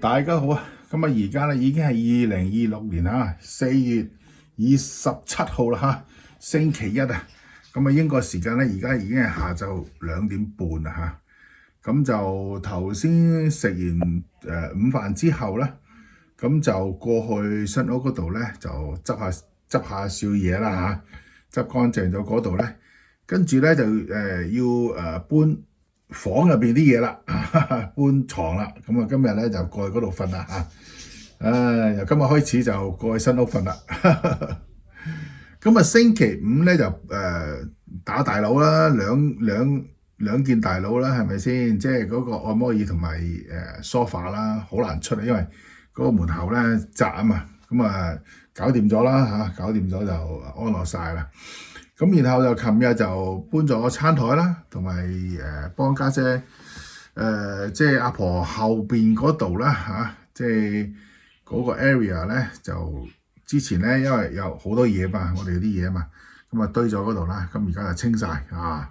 大家好啊！咁啊，而家咧已經係2026年4月27號啦星期一啊。咁啊，英國時間咧而家已經係下晝2點半啦咁就頭先食完午飯之後咧，咁就過去新屋嗰度咧就執下少嘢啦執乾淨咗嗰度咧，跟住咧就要搬房入邊啲嘢啦，搬床啦，咁啊今日咧就過去嗰度瞓啦由今日開始就過去新屋瞓啦。咁啊星期五咧就打大佬啦，兩件大佬啦，係咪先？即係嗰個按摩椅同埋sofa啦，好難出啊，因為嗰個門口咧窄啊嘛，咁啊搞掂咗啦搞掂咗就安樂晒啦。咁然後就琴日就搬咗餐台啦，同埋幫家姐即係阿婆後邊嗰度啦即係嗰個 area 咧就之前咧因為有好多嘢嘛，我哋啲嘢嘛，咁啊堆咗嗰度啦，咁而家就清晒咁啊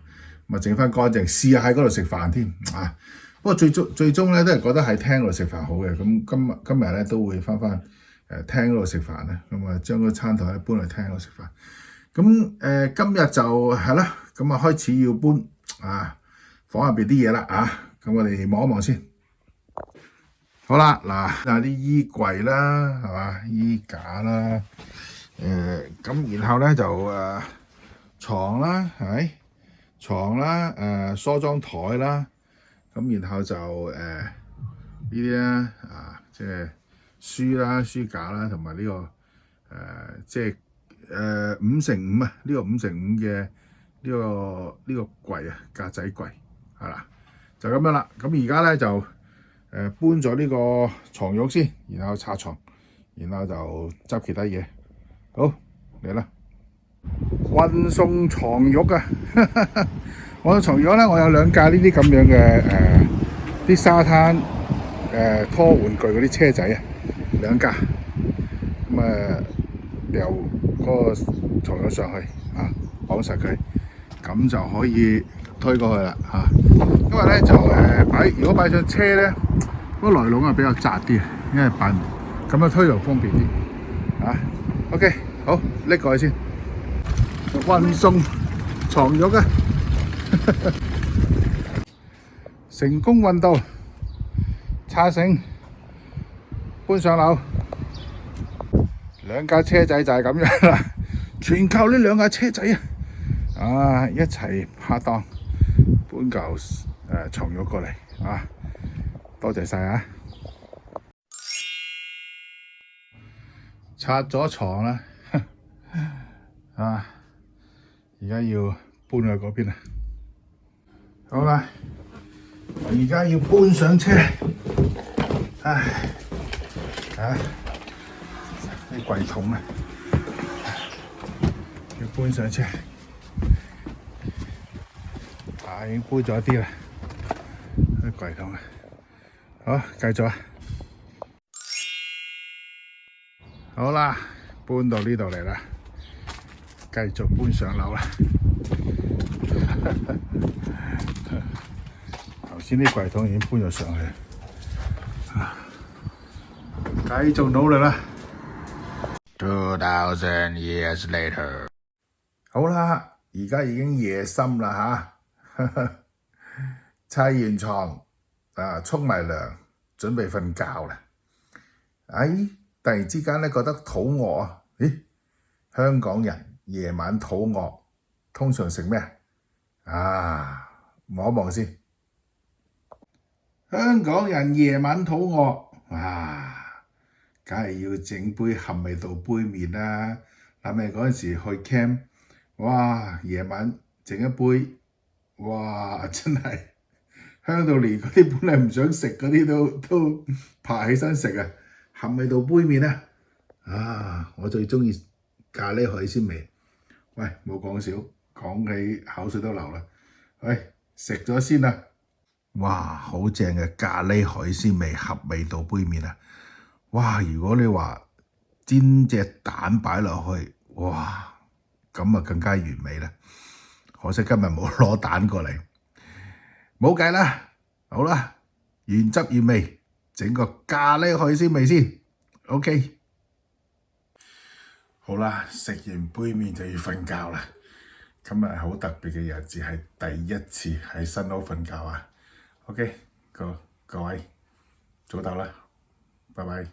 整翻乾淨，試下喺嗰度食飯添不過最終咧都係覺得喺廳嗰度食飯好嘅，咁今日咧都會翻廳嗰度食飯咧，咁啊將個餐台咧搬去廳嗰度食飯。咁今日就係啦，咁啊開始要搬房入邊啲嘢啦咁我哋望一望先。好啦，嗱啲衣櫃啦，係嘛，衣架啦，咁然後咧就床啦，係咪？床啦，梳妝台啦，咁然後就呢啲啦即係書啦、書架啦，同埋呢個即係5x5呢個5x5嘅呢個櫃格仔櫃係啦，就咁樣啦。咁而家咧就搬咗呢個床褥先，然後拆床，然後就執其他嘢。好，嚟啦！運送床褥我嘅床褥咧，我有2架呢啲咁樣嘅啲沙灘拖玩具嗰啲車仔2架，咁由嗰個床褥上去綁實佢，咁就可以推過去啦因為咧就如果擺上車咧，嗰個來籠比較窄啲因為咁樣推就方便啲OK， 好，拎過去先，運送床褥成功運到，叉繩搬上樓。2架車仔就係咁樣啦，全靠呢2架車仔一齊拍檔搬嚿床褥過嚟多謝晒拆咗床啦而家要搬去嗰邊啦。好啦，而家要搬上車啲櫃桶要搬上車已經搬咗啲啦，啲櫃桶好，繼續好啦，搬到呢度嚟啦，繼續搬上樓啦。頭先啲櫃桶已經搬咗上去，繼續努力啦。2000 years later， 好啦，而家已經夜深啦砌完床沖埋涼，準備瞓覺啦。突然之間咧覺得肚餓香港人夜晚肚餓通常食咩望一望先。香港人夜晚肚餓梗係要整杯合味道杯麵啦。諗起嗰陣時去 camp， 夜晚整一杯，真係香到連嗰啲本嚟唔想食嗰啲都爬起身食合味道杯麵我最中意咖喱海鮮味。喂，冇講笑，講起口水都流啦。喂，食咗先啦。好正嘅咖喱海鮮味合味道杯麵如果你話煎隻蛋擺落去，咁啊更加完美啦。可惜今日冇攞蛋過嚟，冇計啦。好啦，原汁原味，整個咖喱海鮮味先。OK， 好啦，食完杯麵就要瞓覺啦。今日係好特別嘅日子，係第一次喺新屋瞓覺啊。OK， 各位早唞啦，拜拜。